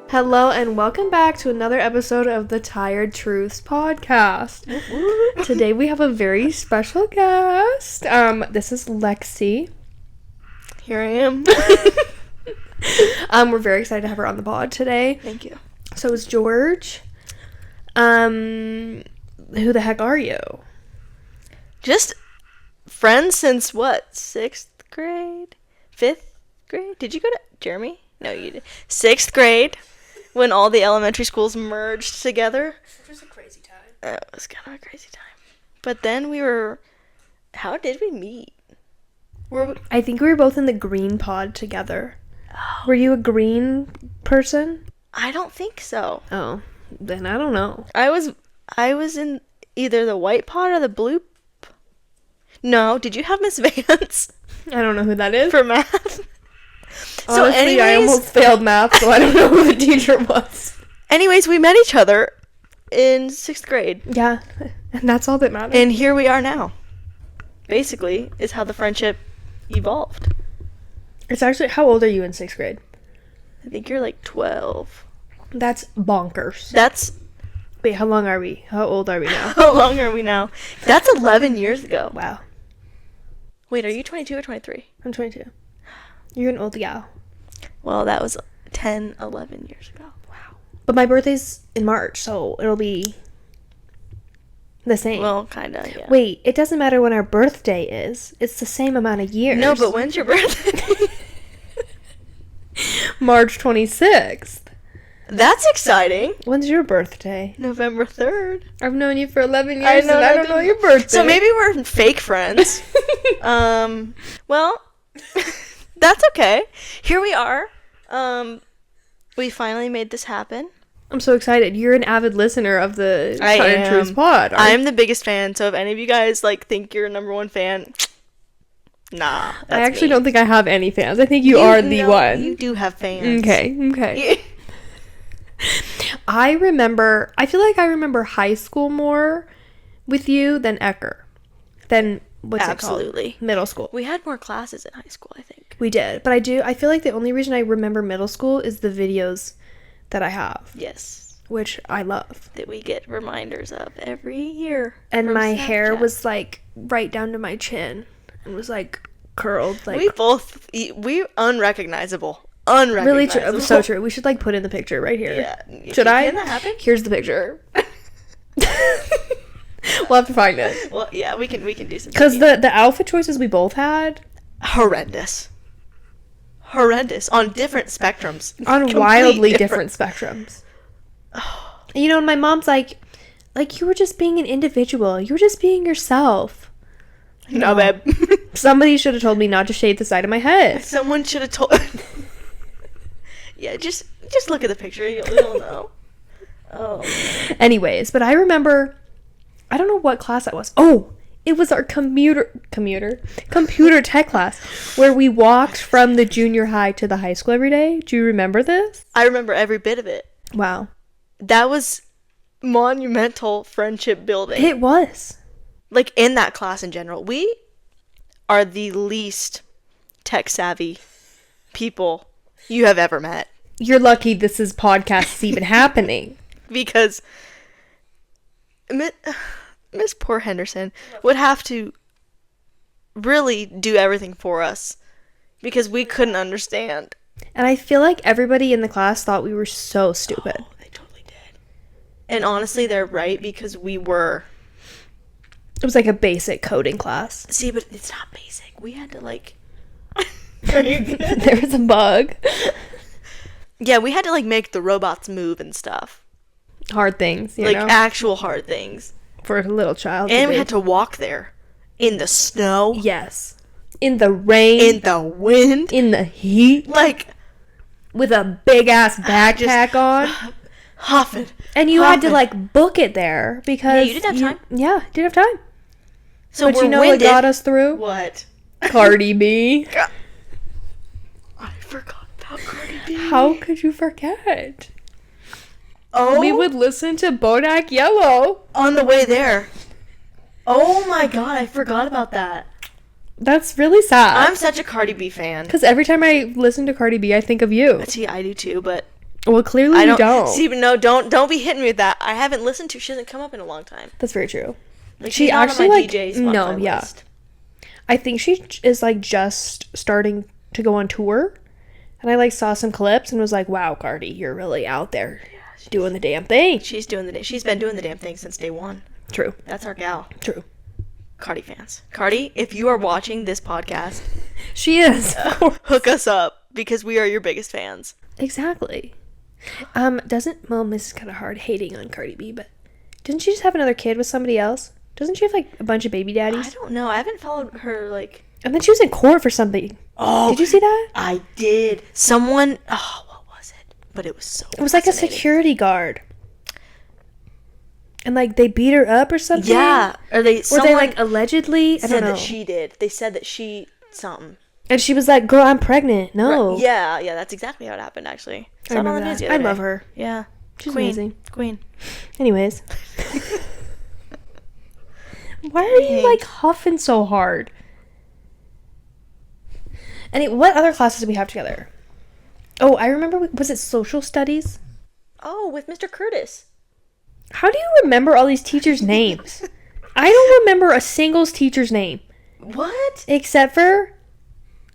Hello and welcome back to another episode of the Tired Truths podcast. Today we have a very special guest. This is Lexi. Here I am. We're very excited to have her on the pod today. Thank you. So is George. Who the heck are you? Just friends since what? 6th grade? 5th grade? Did you go to Jeremy? No, you did. 6th grade, when all the elementary schools merged together. It was a crazy time. It was kind of a crazy time. But then we were... How did we meet? I think we were both in the green pod together. Oh. Were you a green person? I don't think so. Oh, then I don't know. I was in either the white pod or the blue... No, did you have Miss Vance? I don't know who that is. For math? So honestly, I almost failed math, so I don't know who the teacher was. Anyways, we met each other in 6th grade. Yeah, and that's all that matters. And here we are now. Basically, is how the friendship evolved. It's actually, how old are you in 6th grade? I think you're like 12. That's bonkers. Wait, how long are we? How old are we now? How long are we now? That's 11 years ago. Wow. Wait, are you 22 or 23? I'm 22. You're an old gal. Well, that was 10, 11 years ago. Wow. But my birthday's in March, so it'll be the same. Well, kind of, yeah. Wait, it doesn't matter when our birthday is. It's the same amount of years. No, but when's your birthday? March 26th. That's exciting. When's your birthday? November 3rd. I've known you for 11 years and I don't know your birthday. So maybe we're fake friends. Well, that's okay. Here we are. We finally made this happen. I'm so excited. You're an avid listener of the Tired Truths pod. I'm the biggest fan, so if any of you guys think you're a number one fan, nah. I actually don't think I have any fans. I think you are the one. You do have fans. Okay. I feel like I remember high school more with you than Ecker. Than what's Absolutely. it called? Middle school. We had more classes in high school, I think. We did. But I feel like the only reason I remember middle school is the videos that I have. Yes. Which I love. That we get reminders of every year. And my hair was right down to my chin. And was curled. We unrecorecognizable. Unrecognizable. Really true. So true. We should put in the picture right here. Yeah. Should I? Can that happen? Here's the picture. We'll have to find it. Well, yeah, we can do something. Because the outfit choices we both had, horrendous on different spectrums. On wildly different spectrums. And my mom's like you were just being an individual. You were just being yourself. No, babe. Somebody should have told me not to shave the side of my head. Someone should have told. Yeah, just look at the picture. You'll know. Oh. Anyways, but I remember, I don't know what class that was. Oh, it was our computer tech class where we walked from the junior high to the high school every day. Do you remember this? I remember every bit of it. Wow. That was monumental friendship building. It was. In that class in general. We are the least tech savvy people you have ever met. You're lucky this is podcasts even happening. Because Miss Poor Henderson would have to really do everything for us because we couldn't understand. And I feel like everybody in the class thought we were so stupid. Oh, they totally did. And honestly, they're right because we were. It was a basic coding class. See, but it's not basic. We had to Are you good? There was a bug. Yeah, we had to make the robots move and stuff. Hard things, you know? Actual hard things. For a little child. And we had to walk there. In the snow. Yes. In the rain. In the wind. In the heat. With a big ass backpack on. Huffing. And you had to book it there because. Yeah, you didn't have time. Yeah, didn't have time. So but you know what got us through? What? Cardi B. I forgot about Cardi B. How could you forget? Oh. We would listen to Bodak Yellow. On the way there. Oh my god, I forgot about that. That's really sad. I'm such a Cardi B fan. Because every time I listen to Cardi B, I think of you. See, I do too, but Well, clearly you don't. See, no, don't be hitting me with that. I haven't listened to. She hasn't come up in a long time. That's very true. Like, She she's not actually, on my like, DJ no, Spotify yeah. list. I think she is, like, just starting to go on tour. And I, like, saw some clips and was like, wow, Cardi, you're really out there doing the damn thing. She's been doing the damn thing since day one. True. That's our gal. True. Cardi fans. Cardi, if you are watching this podcast, She is. hook us up because we are your biggest fans. Exactly. This is kind of hard hating on Cardi B, but didn't she just have another kid with somebody else? Doesn't she have, like, a bunch of baby daddies? I don't know. I haven't followed her, like... And then she was in court for something. Oh, did you see that? I did. Someone... Oh, what was it? But it was so It was like a security guard. And, like, they beat her up or something? Yeah. Or they like, allegedly? I don't said know. that she did. They said that she... Something. And she was like, girl, I'm pregnant. No. Right. Yeah, that's exactly how it happened, actually. I remember that. I love her. Yeah. She's Queen. amazing. Queen. Anyways. Why are you, like, huffing so hard? What other classes did we have together? Oh, I remember, was it social studies? Oh, with Mr. Curtis. How do you remember all these teachers' names? I don't remember a single teacher's name. What? Except for...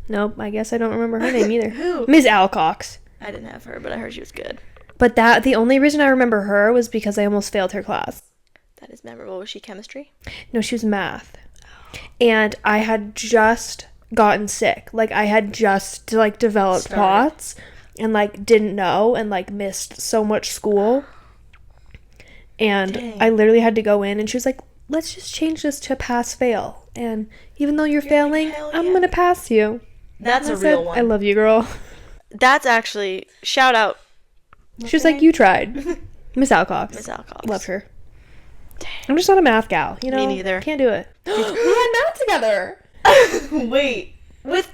Nope, I guess I don't remember her name either. Who? Ms. Alcox. I didn't have her, but I heard she was good. But the only reason I remember her was because I almost failed her class. That is memorable. Was she chemistry? No, she was math. And I had just gotten sick. Like, I had just, like, developed POTS and, like, didn't know and, like, missed so much school. And Dang. I literally had to go in and she was like, let's just change this to pass-fail. And even though you're failing, like, hell I'm yeah. going to pass you. That's And a I real said, one. I love you, girl. That's actually... Shout out. She was like, you tried. Miss Alcox. Miss Alcox. Love her. Dang. I'm just not a math gal, you know? Me neither. Can't do it. We had math together. Wait. With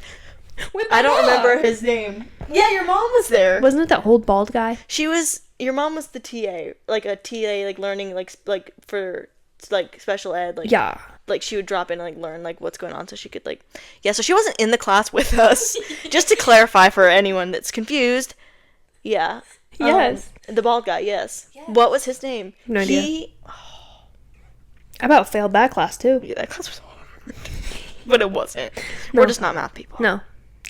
my I don't mom. remember his name. Yeah, your mom was there. Wasn't it that old bald guy? She was... Your mom was the TA. Like, a TA, like, learning, like for, like, special ed. Like, Yeah. like, she would drop in and, like, learn, like, what's going on so she could, like... Yeah, so she wasn't in the class with us. Just to clarify for anyone that's confused. Yeah. Yes. The bald guy, yes. What was his name? No idea. I about failed that class, too. Yeah, that class was hard. But it wasn't. We're just not math people. No.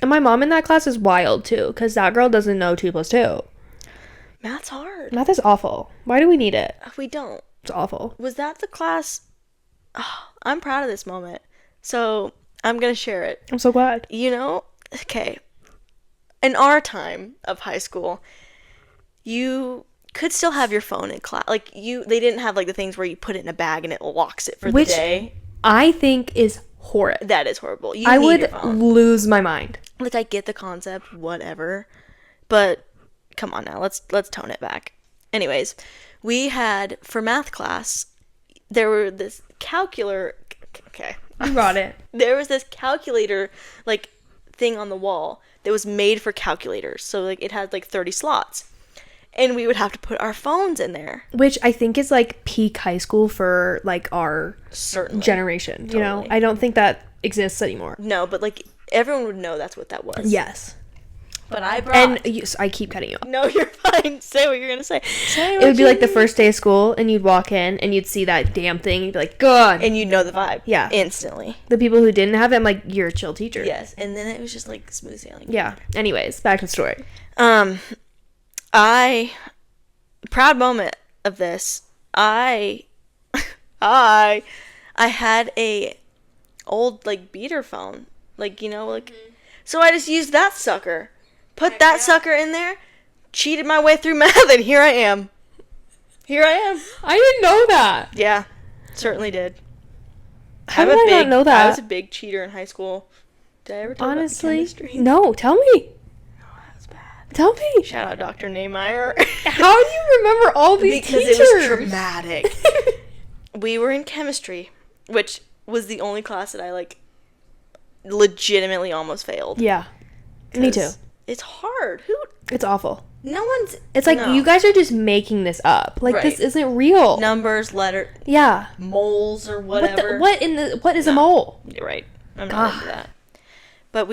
And my mom in that class is wild, too, because that girl doesn't know 2 + 2. Math's hard. Math is awful. Why do we need it? We don't. It's awful. Was that the class? Oh, I'm proud of this moment. So, I'm going to share it. I'm so glad. You know, okay. In our time of high school, you could still have your phone in class. Like, they didn't have, like, the things where you put it in a bag and it locks it for Which the day. I think is horrid. That is horrible. You I need would your phone. lose my mind. Like, I get the concept, whatever. But, come on now, let's tone it back. Anyways, we had, for math class, there were this calculator... Okay. You brought it. There was this calculator, like, thing on the wall that was made for calculators. So, like, it had, like, 30 slots. And we would have to put our phones in there. Which I think is, like, peak high school for, like, our Certainly. generation. You know? Totally. I don't think that exists anymore. No, but, like, everyone would know that's what that was. Yes. But I brought... And I keep cutting you off. No, you're fine. Say what you're going to say. It would be like the first day of school, and you'd walk in, and you'd see that damn thing, and you'd be like, God. And you'd know the vibe. Yeah. Instantly. The people who didn't have it, I'm like, you're a chill teacher. Yes. And then it was just, like, smooth sailing. Yeah. Anyways, back to the story. Proud moment of this. I had a old, like, beater phone. Like, you know, like... So I just used that sucker. Put that sucker in there. Cheated my way through math, and here I am. I didn't know that. Yeah. Certainly did. How did I not know that? I was a big cheater in high school. Did I ever tell Honestly, you about the chemistry? no. Tell me. That was bad. Tell me. Shout out Dr. Nehmeyer. How do you remember all these Because teachers? it was dramatic. We were in chemistry, which was the only class that I, like, legitimately almost failed. Yeah. Me too. It's hard. It's awful. No one's... It's like, no. you guys are just making this up. Like, Right. this isn't real. Numbers, letter, Yeah. moles, or whatever. What is a mole? You're right. I'm not into that. But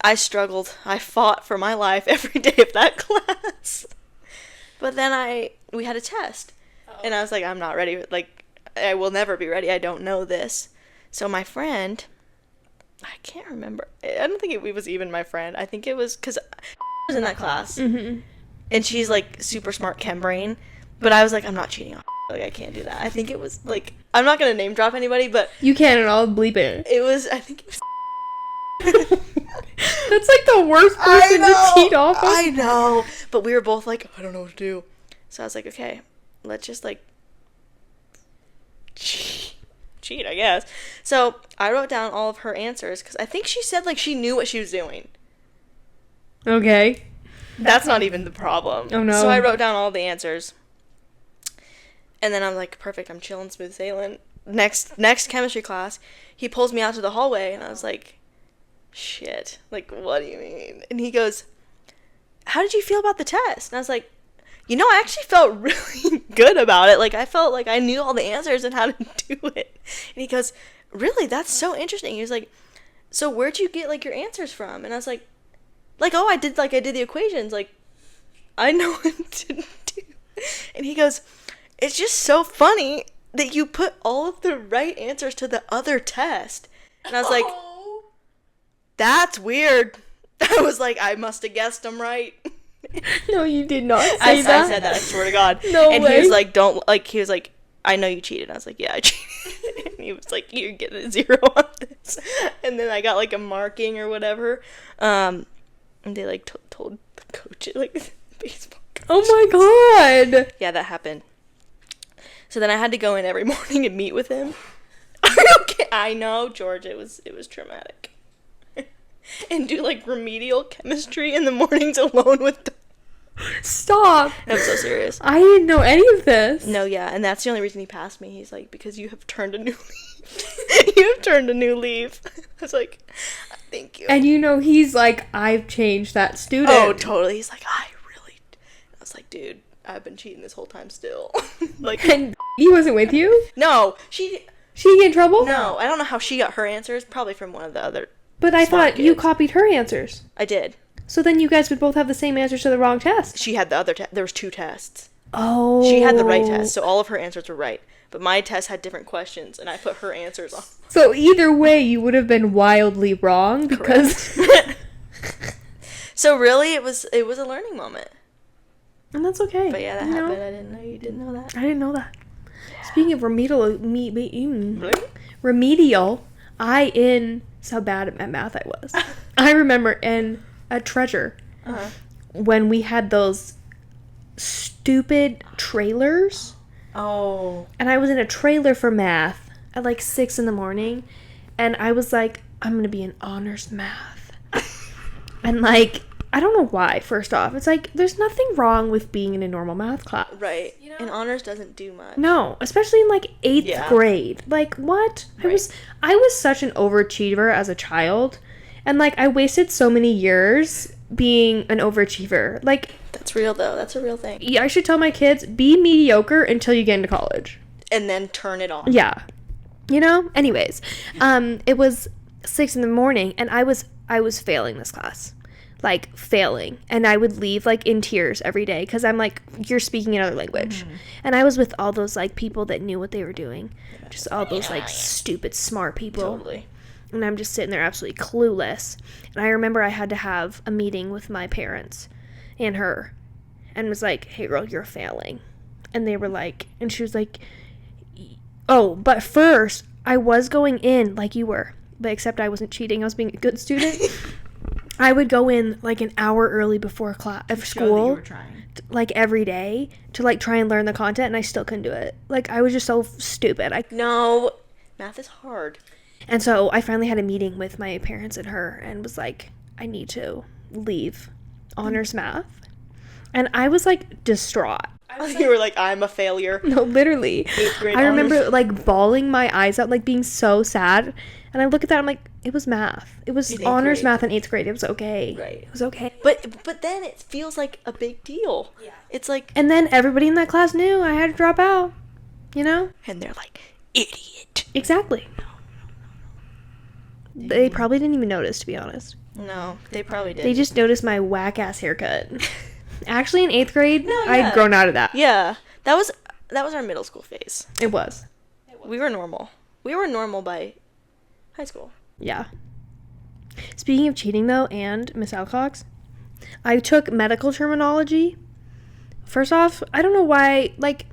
I struggled. I fought for my life every day of that class. But then we had a test. And I was like, I'm not ready. Like, I will never be ready. I don't know this. So my friend, I can't remember. I don't think it was even my friend. I think it was because I was in that class. Mm-hmm. And she's, like, super smart chem brain. But I was like, I'm not cheating on like, I can't do that. I think it was, like, I'm not going to name drop anybody, but You can, and I'll bleep it. I think it was That's like the worst person to cheat off of. I know. But we were both like, I don't know what to do. So I was like, okay, let's just, like, cheat, I guess. So I wrote down all of her answers because I think she said, like, she knew what she was doing. Okay. That's not even the problem. Oh, no. So I wrote down all the answers. And then I'm like, perfect, I'm chilling, smooth sailing. Next chemistry class, he pulls me out to the hallway, and I was like, shit, like, what do you mean? And he goes, how did you feel about the test? And I was like, you know, I actually felt really good about it. Like, I felt like I knew all the answers and how to do it. And he goes, really? That's so interesting. He was like, so where'd you get, like, your answers from? And I was like, oh, I did the equations. Like, I know what to do. And he goes, it's just so funny that you put all of the right answers to the other test. And I was like, that's weird. I was like, I must have guessed them right. No, you did not say I that. said that, I swear to God. No and way. he was like, he was like, I know you cheated. I was like, yeah, I cheated. And he was like, you're getting a 0 on this. And then I got, like, a marking or whatever. And they, like, told the coach it, like, the baseball coach. Oh my god. Yeah, that happened. So then I had to go in every morning and meet with him. Okay, I know, George, it was traumatic. And do, like, remedial chemistry in the mornings alone with Stop. I'm so serious. I didn't know any of this. No, yeah, and that's the only reason he passed me. He's like, because you have turned a new leaf. You have turned a new leaf. I was like, thank you. And you know, he's like, I've changed that student. Oh, totally. He's like, I was like, dude, I've been cheating this whole time still. Like, And he wasn't with you? no, she She get in trouble? no, I don't know how she got her answers. Probably from one of the other. But I smart thought you kids. copied her answers. I did. So then you guys would both have the same answers to the wrong test. She had the other there was 2 tests. Oh. She had the right test, so all of her answers were right. But my test had different questions, and I put her answers on. So either way, you would have been wildly wrong because... So really, it was a learning moment. And that's okay. But yeah, that you know? happened. I didn't know you didn't know that. I didn't know that. Speaking of remedial, that's how bad at math I was. I remember in a treasure when we had those stupid trailers. Oh. And I was in a trailer for math at like 6 a.m. And I was like, I'm going to be in honors math. And like, I don't know why, first off. It's like, there's nothing wrong with being in a normal math class. Right. You know? And honors doesn't do much. No, especially in like 8th grade. Like, what? Right. I was such an overachiever as a child. And like, I wasted so many years being an overachiever. Like, that's real though. That's a real thing. yeah, I should tell my kids, be mediocre until you get into college. And then turn it on. Yeah. You know? Anyways, it was 6 a.m. and I was failing this class. Like, failing. And I would leave, like, in tears every day. Because I'm like, you're speaking another language. Mm-hmm. And I was with all those, like, people that knew what they were doing. Yeah. Just all those, like, stupid, smart people. Totally. And I'm just sitting there absolutely clueless. And I remember I had to have a meeting with my parents and her. And was like, hey, girl, you're failing. And they were like, and she was like, oh, but first, I was going in like you were. But except I wasn't cheating. I was being a good student. I would go in like an hour early before school, like every day to like try and learn the content, and I still couldn't do it. Like, I was just so stupid. No, math is hard. And so I finally had a meeting with my parents and her and was like, I need to leave honors math. And I was like distraught. You were like, I'm a failure. No, literally. 8th grade I remember honors. like bawling my eyes out, like being so sad. And I look at that, I'm like, it was math. It was honors math in 8th grade. It was okay. Right. It was okay. But then it feels like a big deal. Yeah. It's like... And then everybody in that class knew I had to drop out. You know? And they're like, idiot. Exactly. They probably didn't even notice, to be honest. No, they probably didn't. They just noticed my whack-ass haircut. Actually, in 8th grade, No, I'd yeah. grown out of that. Yeah. That was our middle school phase. It was. We were normal. We were normal by high school. Yeah. Speaking of cheating, though, and Miss Alcox, I took medical terminology. First off, I don't know why, like,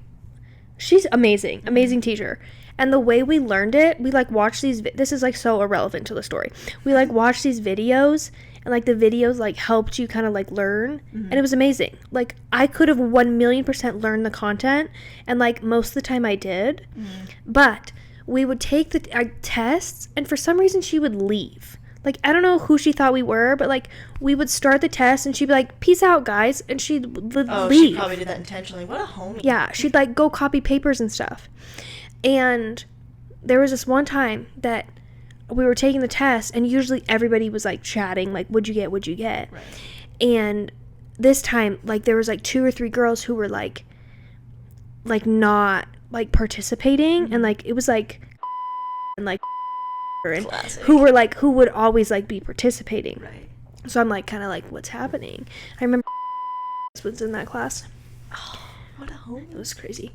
she's amazing. Amazing teacher. And the way we learned it, we, like, watched these, this is, like, so irrelevant to the story. We, like, watched these videos, and, like, the videos, like, helped you kind of, like, learn. And it was amazing. Like, I could have 1,000,000% learned the content, and, like, most of the time I did. But we would take the tests, and for some reason she would leave. Like, I don't know who she thought we were, but, like, we would start the test, and she'd be like, peace out, guys, and she'd leave. Oh, she probably did that intentionally. What a homie. Yeah, she'd, like, go copy papers and stuff. And there was this one time that we were taking the test, and usually everybody was, like, chatting, like, what'd you get? Right. And this time, like, there was, like, 2 or 3 girls who were, like not, like, participating, and, like, it was, like, and, like, and Classic. who would always, like, be participating. Right. So I'm, like, kind of like, what's happening? I remember was in that class. Oh, what a homie. It was crazy.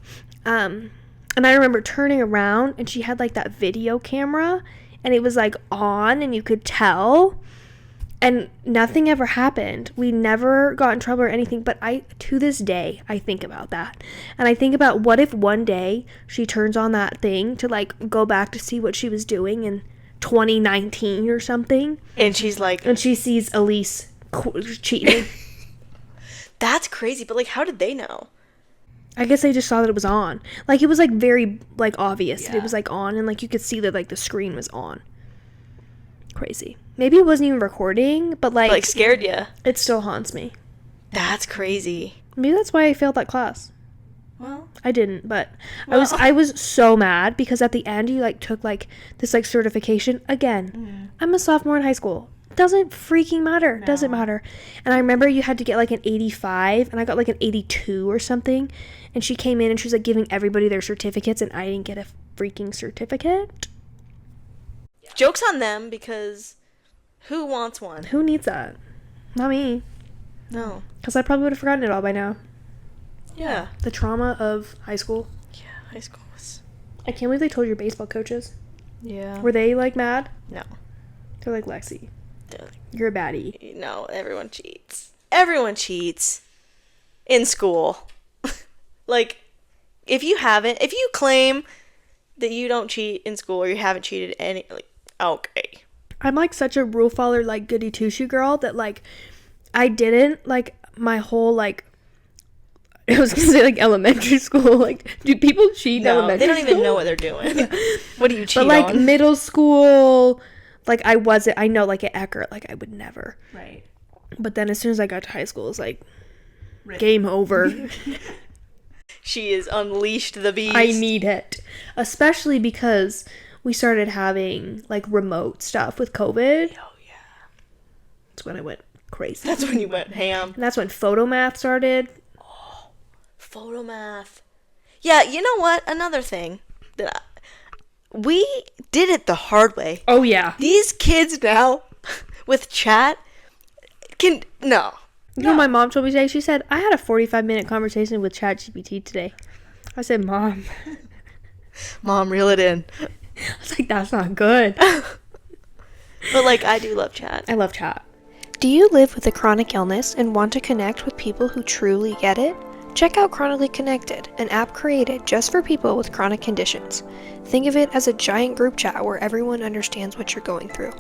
And I remember turning around, and she had, like, that video camera, and it was, like, on, and you could tell, and nothing ever happened. We never got in trouble or anything, but to this day, I think about that. And I think about, what if one day she turns on that thing to, like, go back to see what she was doing in 2019 or something, And she's like, and she sees Elise cheating. that's crazy. But, like, how did they know? I guess they just saw that it was on. Like, it was, like, very, like, obvious that Yeah. it was, like, on, and, like, you could see that, like, the screen was on. Crazy. Maybe it wasn't even recording, but, like scared you. it still haunts me. That's crazy. Maybe that's why I failed that class. Well, I didn't, but Well- I was so mad, because at the end you, like, took, like, this, like, certification again. I'm a sophomore in high school. Doesn't freaking matter. Doesn't matter. And I remember you had to get, like, an 85, and I got, like, an 82 or something. And she came in, and she was, like, giving everybody their certificates, and I didn't get a freaking certificate. joke's on them, because who wants one? Who needs that? Not me. No. Because I probably would have forgotten it all by now. Yeah. The trauma of high school. Yeah, high school was... I can't believe they told your baseball coaches. Yeah. Were they, like, mad? No. They're like, Lexi, They're like, you're a baddie. no, everyone cheats. Everyone cheats in school. Like, if you claim that you don't cheat in school, or you haven't cheated like, okay. I'm, like, such a rule follower, like, goody two-shoe girl that, like, I didn't, like, my whole, like, I was gonna say, like, elementary school. Like, do people cheat in No, elementary they don't school? even know what they're doing. What do you cheat But, like, on? middle school, like, I know, like, at Eckert, like, I would never. Right. But then as soon as I got to high school, it was like, game over. She has unleashed the beast. I need it. Especially because we started having, like, remote stuff with COVID. Oh, yeah. That's when I went crazy. That's when you went ham. And that's when photomath started. Photomath. Yeah, you know what? Another thing that we did it the hard way. Oh, yeah. These kids now with chat can no. You know what my mom told me today? She said, I had a 45-minute conversation with ChatGPT today. I said, Mom. Mom, reel it in. I was like, that's not good. But, like, I do love chat. I love chat. Do you live with a chronic illness and want to connect with people who truly get it? Check out Chronically Connected, an app created just for people with chronic conditions. Think of it as a giant group chat where everyone understands what you're going through.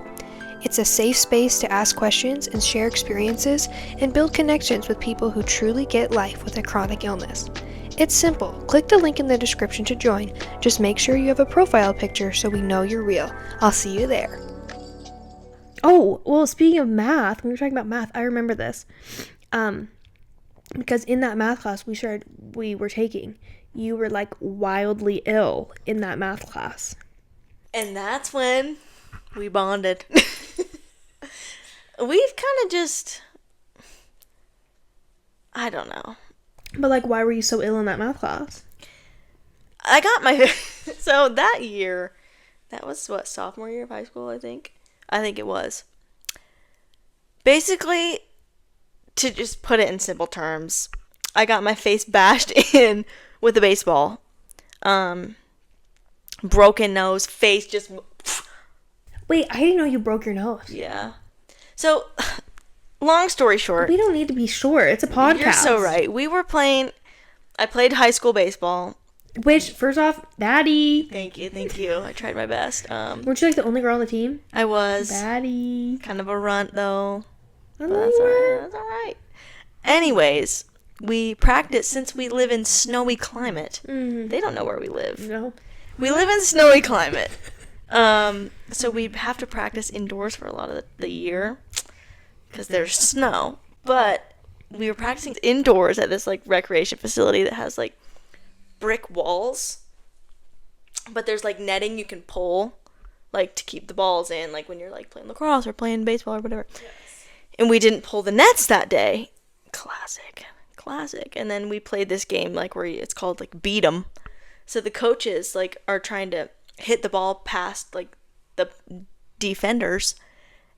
It's a safe space to ask questions and share experiences and build connections with people who truly get life with a chronic illness. It's simple. Click the link in the description to join. Just make sure you have a profile picture so we know you're real. I'll see you there. Oh, well, speaking of math, when we were talking about math, I remember this. Because in that math class we were taking, you were, like, wildly ill in that math class. And that's when we bonded. We've kind of just, I don't know. But, like, why were you so ill in that math class? I got my, so that year, that was what, sophomore year of high school, I think it was. Basically, to just put it in simple terms, I got my face bashed in with a baseball. Broken nose, face just... Wait, I didn't know you broke your nose. Yeah. So, long story short... We don't need to be short. It's a podcast. You're so right. I played high school baseball. Which, first off, Daddy. Thank you. I tried my best. Weren't you like the only girl on the team? I was. Daddy. Kind of a runt, though. But That's all right. Anyways, we practice since we live in snowy climate. Mm-hmm. They don't know where we live. No. We live in snowy climate. So we have to practice indoors for a lot of the year because there's snow. But we were practicing indoors at this like recreation facility that has like brick walls, but there's like netting you can pull like to keep the balls in, like when you're like playing lacrosse or playing baseball or whatever. Yes. And we didn't pull the nets that day. Classic. And then we played this game like where it's called like beat 'em. So the coaches like are trying to hit the ball past like the defenders,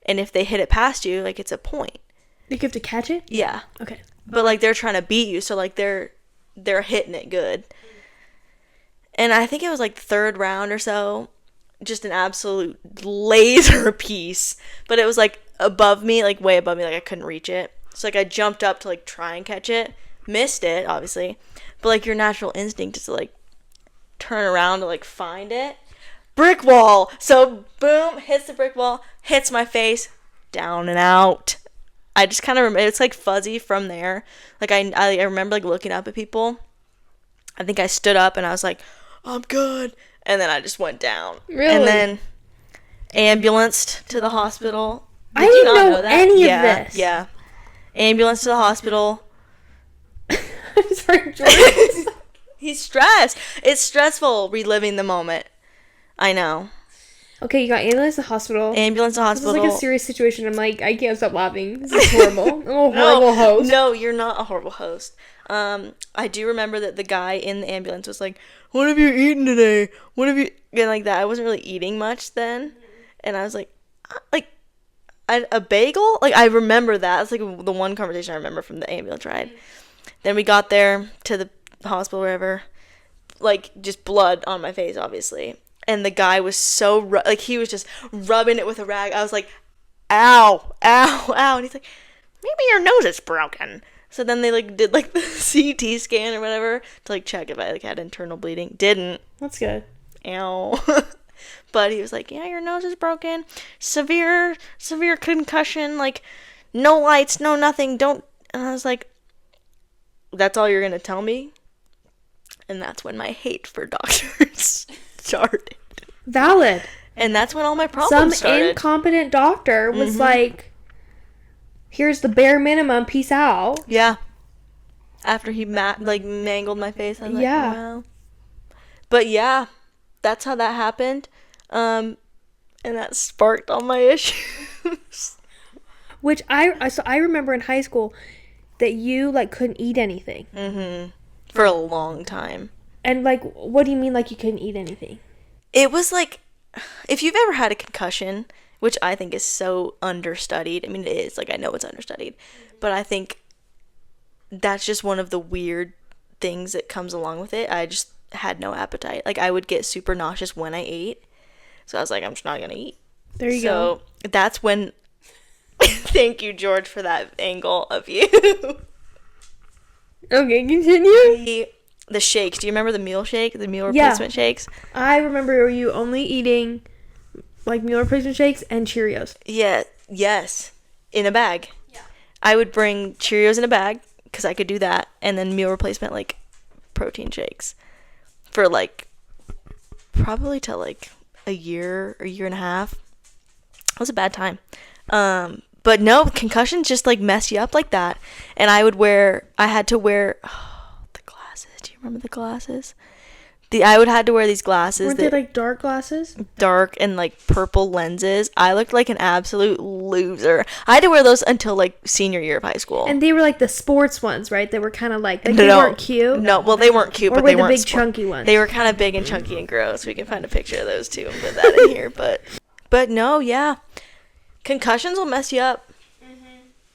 and if they hit it past you, like it's a point. You have to catch it? Yeah. Okay. But like they're trying to beat you, so like they're hitting it good. And I think it was like the third round or so, just an absolute laser piece. But it was like above me, like way above me, like I couldn't reach it. So like I jumped up to like try and catch it, missed it obviously, but like your natural instinct is to like turn around to like find it. Brick wall. So boom, hits the brick wall, hits my face, down and out. I just kind of remember, it's like fuzzy from there. Like I remember like looking up at people. I think I stood up and I was like, I'm good. And then I just went down. Really? And then ambulanced to the hospital. I didn't know any of this. Yeah. Ambulance to the hospital. I'm sorry, George. He's stressed. It's stressful reliving the moment. I know. Okay, you got ambulance to the hospital. Ambulance to hospital. This is like a serious situation. I'm like, I can't stop laughing. This is horrible. I'm a horrible host. No, you're not a horrible host. I do remember that the guy in the ambulance was like, what have you eaten today? What have you... And like that. I wasn't really eating much then. And I was like a bagel? Like, I remember that. That's like the one conversation I remember from the ambulance ride. Then we got there to the hospital, wherever. Like, just blood on my face, obviously. And the guy was so... like, he was just rubbing it with a rag. I was like, ow, ow, ow. And he's like, maybe your nose is broken. So then they, like, did, like, the CT scan or whatever to, like, check if I, like, had internal bleeding. Didn't. That's good. Ow. But he was like, yeah, your nose is broken. Severe concussion. Like, no lights, no nothing. Don't... And I was like, that's all you're going to tell me? And that's when my hate for doctors started. Valid. And that's when all my problems started. Some incompetent doctor was like, here's the bare minimum, peace out. Yeah. After he mangled my face, I was like, wow. But yeah, that's how that happened. And that sparked all my issues. Which I remember in high school that you like couldn't eat anything. Mm-hmm. For a long time. And like, what do you mean like you couldn't eat anything? It was like, if you've ever had a concussion, which I think is so understudied. I mean, it is. Like, I know it's understudied. But I think that's just one of the weird things that comes along with it. I just had no appetite. Like, I would get super nauseous when I ate. So I was like, I'm just not going to eat. There you go. So that's when... Thank you, George, for that angle of you. Okay, continue. The shakes. Do you remember the meal shake? The meal replacement shakes? I remember you only eating like meal replacement shakes and Cheerios. Yeah. Yes. In a bag. Yeah. I would bring Cheerios in a bag because I could do that, and then meal replacement like protein shakes for like probably till like a year and a half. It was a bad time. But no, concussions just like mess you up like that. And I had to wear the glasses. Do you remember the glasses? I would have to wear these glasses. Weren't they like dark glasses? Dark and like purple lenses. I looked like an absolute loser. I had to wear those until like senior year of high school. And they were like the sports ones, right? They were kind of like they weren't cute. No, well they weren't cute, or but were they the weren't big chunky ones. They were kind of big and chunky and gross. We can find a picture of those too and put that in here. But no, yeah. Concussions will mess you up.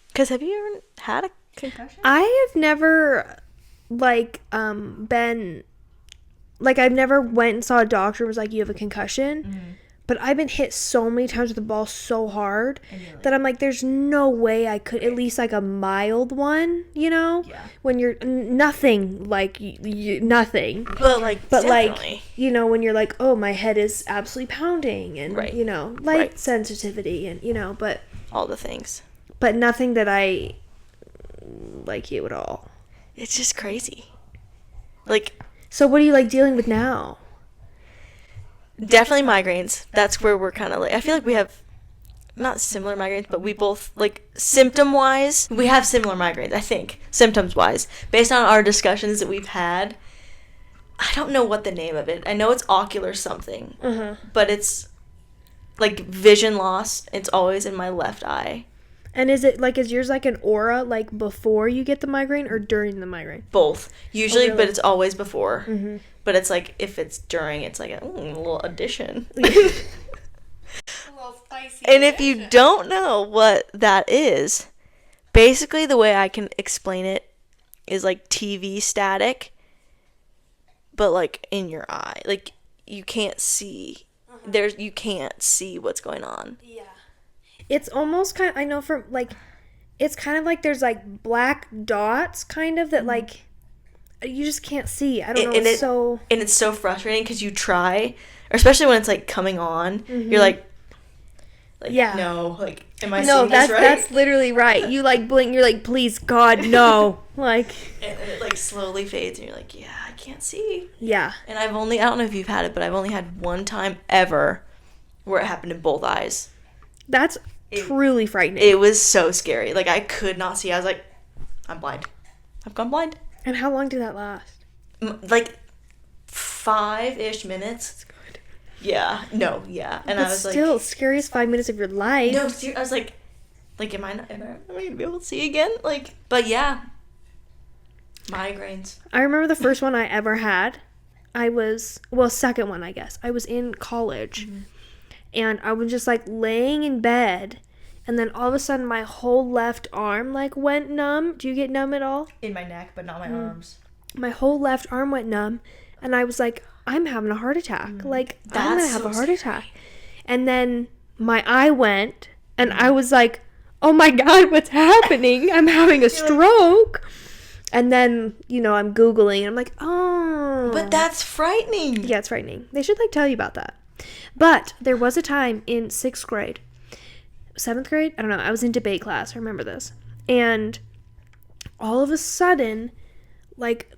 Because have you ever had a concussion? I have never, like, been, like, I've never went and saw a doctor and was like, you have a concussion. But I've been hit so many times with the ball so hard that I'm like, there's no way I could, at least like a mild one, you know? Yeah. When you're nothing, like, nothing. But definitely. Like, you know, when you're like, oh, my head is absolutely pounding and, Right. you know, light Right. sensitivity and, you know, but All the things. But nothing that I like you at all. It's just crazy. Like, so what are you like dealing with now? definitely migraines. That's where we're kind of like, I feel like we have not similar migraines, but we both, like, symptom wise, we have similar migraines, I think, symptoms wise, based on our discussions that we've had. I don't know what the name of it. I know it's ocular something, but it's like vision loss. It's always in my left eye. And is yours like an aura, like before you get the migraine or during the migraine? Both. Usually, really? but it's always before. But it's like, if it's during, it's like a little addition. And if you don't know what that is, basically the way I can explain it is like TV static, but like in your eye. Like, you can't see. You can't see what's going on. Yeah. It's almost kind of, I know from like, it's kind of like there's like black dots kind of that like you just can't see. I don't know. And it's so frustrating because you try, or especially when it's like coming on, you're like yeah, no, like, am I seeing that's this right? that's literally right. You like blink, you're like, please God, no. Like, and it like slowly fades and you're like, yeah, I can't see. Yeah. And I don't know if you've had it, but I've only had one time ever where it happened in both eyes. That's truly frightening. It was so scary. Like, I could not see. I was like, I'm blind. I've gone blind. And how long did that last? Like 5-ish minutes. That's good. Yeah. No. Yeah. And but I was still, like, scariest 5 minutes of your life. No. I was like, am I gonna be able to see again? Like, but yeah. Migraines. I remember the first one I ever had. Second one, I guess. I was in college. And I was just like laying in bed. And then all of a sudden my whole left arm like went numb. Do you get numb at all? In my neck, but not my arms. My whole left arm went numb. And I was like, I'm having a heart attack. Like, I'm going to have a heart attack. And then my eye went. And I was like, oh my God, what's happening? I'm having a stroke. And then, you know, I'm Googling. And I'm like, oh. But that's frightening. Yeah, it's frightening. They should like tell you about that. But there was a time in 6th grade, 7th grade, I don't know, I was in debate class, I remember this, and all of a sudden, like,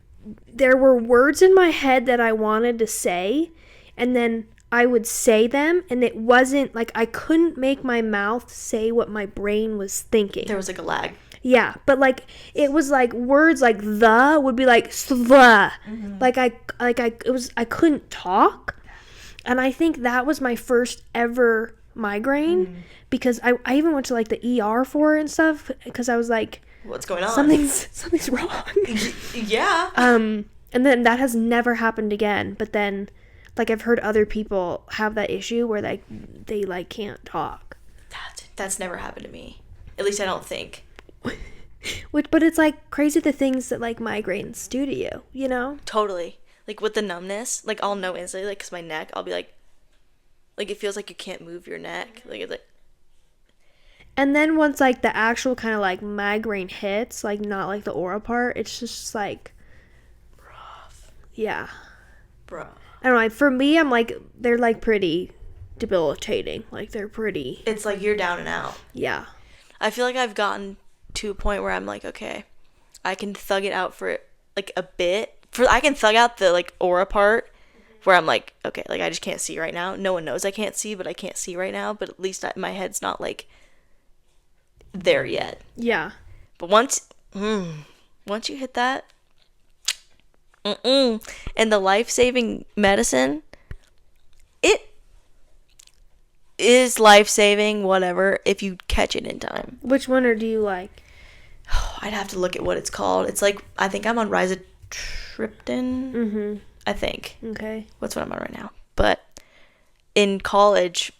there were words in my head that I wanted to say, and then I would say them, and it wasn't, like, I couldn't make my mouth say what my brain was thinking. There was, like, a lag. Yeah, but, like, it was, like, words like the would be, like, sla. I couldn't talk. And I think that was my first ever migraine because I even went to like the ER for it and stuff because I was like, what's going on? Something's wrong. Yeah. And then that has never happened again. But then, like, I've heard other people have that issue where they like can't talk. That's never happened to me. At least I don't think. But it's like crazy the things that like migraines do to you, you know? Totally. Like, with the numbness, like, I'll know instantly, like, because my neck, I'll be like, it feels like you can't move your neck. Like, it's like. And then once, like, the actual kind of, like, migraine hits, like, not, like, the aura part, it's just, like. Rough. Yeah. Bro. I don't know. For me, I'm, like, they're, like, pretty debilitating. Like, they're pretty. It's, like, you're down and out. Yeah. I feel like I've gotten to a point where I'm, like, okay, I can thug it out for, like, a bit. I can thug out the, like, aura part where I'm like, okay, like, I just can't see right now. No one knows I can't see, but I can't see right now. But at least my head's not, like, there yet. Yeah. But once you hit that, and the life-saving medicine, it is life-saving, whatever, if you catch it in time. Which one do you like? I'd have to look at what it's called. It's like, I think I'm on Rizatriptan. I think. Okay. What's what I'm on right now. But in college,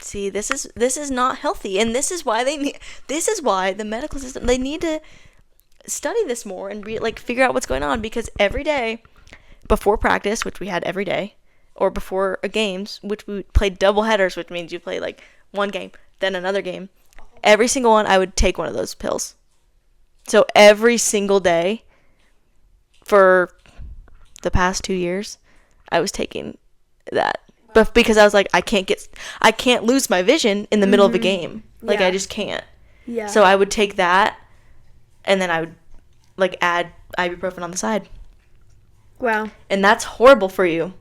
See, this is not healthy, and this is why the medical system, they need to study this more and figure out what's going on, because every day before practice, which we had every day, or before a games, which we played double headers, which means you play like one game, then another game. Every single one, I would take one of those pills. So every single day for the past 2 years, I was taking that. But because I was like, I can't lose my vision in the middle of a game. Like, I just can't. Yeah. So I would take that, and then I would add ibuprofen on the side. Wow. And that's horrible for you.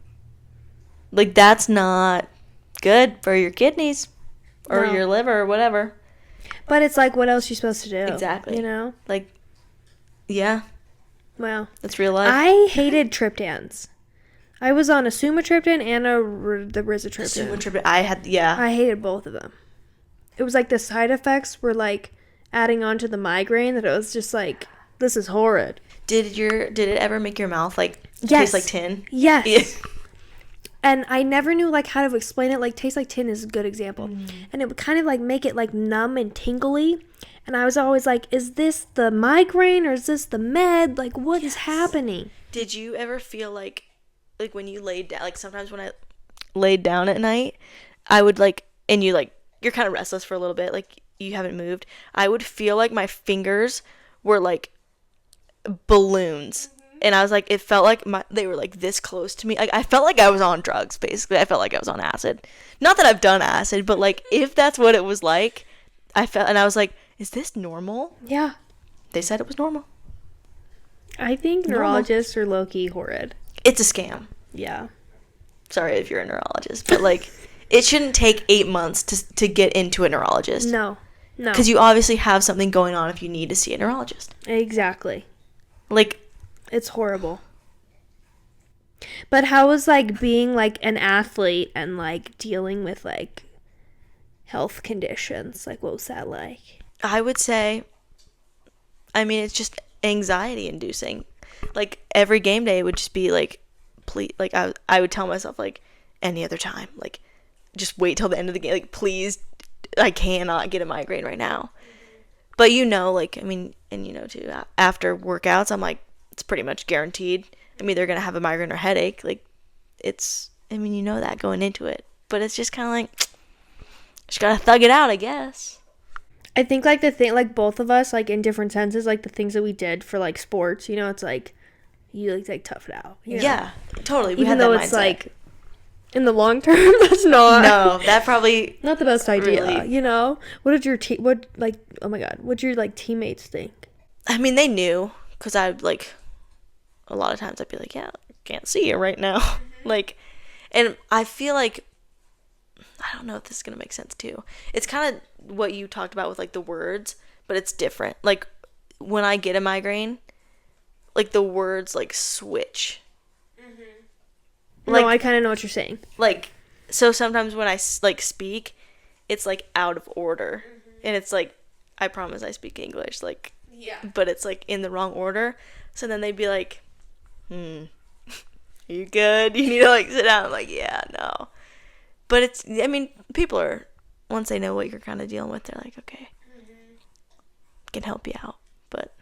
Like, that's not good for your kidneys or your liver or whatever. But it's like, what else are you supposed to do? Exactly. You know? Like, yeah. Wow. That's real life. I hated triptans. I was on a sumatriptan and the rizatriptan. Sumatriptan. I hated both of them. It was like the side effects were like adding on to the migraine, that it was just like, this is horrid. Did it ever make your mouth Yes. taste like tin? Yes. Yeah. And I never knew like how to explain it. Like, taste like tin is a good example. And it would kind of like make it like numb and tingly. And I was always like, is this the migraine or is this the med? Like, what is happening? Did you ever feel like when you laid down, like sometimes when I laid down at night, I would and you're kind of restless for a little bit, like you haven't moved. I would feel like my fingers were like balloons. And I was like, it felt like they were like this close to me. Like, I felt like I was on drugs, basically. I felt like I was on acid. Not that I've done acid, but like, if that's what it was like, and I was like, is this normal? Yeah. They said it was normal. I think neurologists are low-key horrid. It's a scam. Yeah. Sorry if you're a neurologist, but like, it shouldn't take 8 months to get into a neurologist. No. Because you obviously have something going on if you need to see a neurologist. Exactly. Like, it's horrible. But how was like being like an athlete and like dealing with like health conditions? Like, what was that like? I would say, I mean, it's just anxiety inducing. Like, every game day would just be like, please, like I would tell myself like, any other time, like, just wait till the end of the game, like, please, I cannot get a migraine right now. But like, I mean, and too, after workouts, I'm like, it's pretty much guaranteed I'm either gonna have a migraine or headache. Like, it's, I mean, that going into it, but it's just kind of like, just gotta thug it out, I guess. I think like the thing, like both of us, like in different senses, like the things that we did for like sports, it's like you like tough it out. Yeah, totally. We even had though that it's mindset. Like in the long term, that's not. No, that probably not the best idea. Really. What did your oh my god, what did your like teammates think? I mean, they knew, because I'd like, a lot of times I'd be like, yeah, I can't see you right now. Like, and I feel like, I don't know if this is going to make sense too. It's kind of what you talked about with like the words, but it's different. Like, when I get a migraine, like the words like switch. Like, no, I kind of know what you're saying. Like, so sometimes when I like speak, it's like out of order. And it's like, I promise I speak English, like, yeah, but it's like in the wrong order. So then they'd be like, are you good? You need to like sit down. I'm like, yeah, no. But it's, I mean, people are, once they know what you're kind of dealing with, they're like, okay, can help you out. But